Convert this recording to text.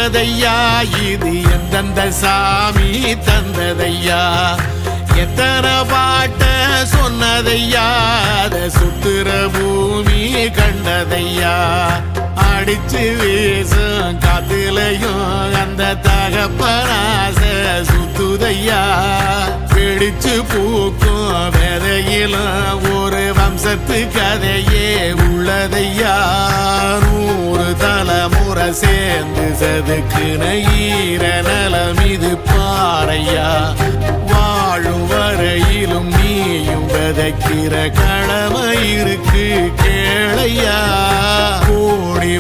வந்ததையா இது எந்தெந்த சாமி தந்ததையா எத்தனை பாட்ட சொன்னதையா அத சுத்துற பூமி கண்டதையா அடிச்சு வீசும் காத்துலையும் அந்த தகப்பனாச சுத்துதையா பிடிச்சு பூக்கும் விதையிலும் ஒரு வம்சத்து கதையே உள்ளதையா 100 தலைமுறை சேர்ந்து சதுக்குன ஈர நலம் இது பாறையா வாழும் வரையிலும் நீயும் விதைக்கிற கடமை இருக்கு கேளையா கோடி